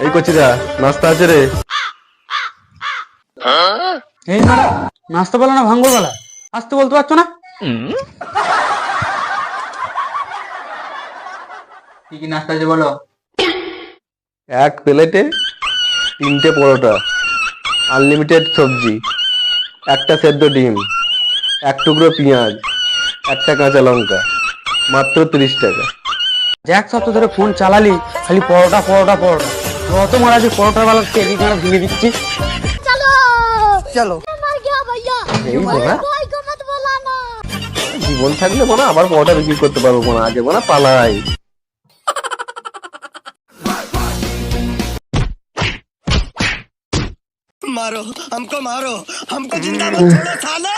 এই কচিরা নাস্তা আছে রে। এই মারা নাস্তা বলো না ভাঙ্গর বেলা আসতে বলতে পারছো না? কি কি নাস্তা আছে বলো? এক প্লেটে 3টে পরোটা, আনলিমিটেড সবজি, একটা সেদ্ধ ডিম, এক টুকরো পেঁয়াজ, একটা কাঁচা লঙ্কা, মাত্র 30 টাকা। এক সপ্তাহ ধরে ফোন চালালি খালি পরোটা পরোটা পরোটা, অত মারা যে পরোটার বেলা তেলি কাঁড়া ভেঙে দিচ্ছি। চলো এই বোনা জীবন থাকলে বোনা আবার পরোটা বিক্রি করতে পারবো বোনা, আগে বোনা পালাই। मारो हमको जिंदा मत छोड़ो सालो।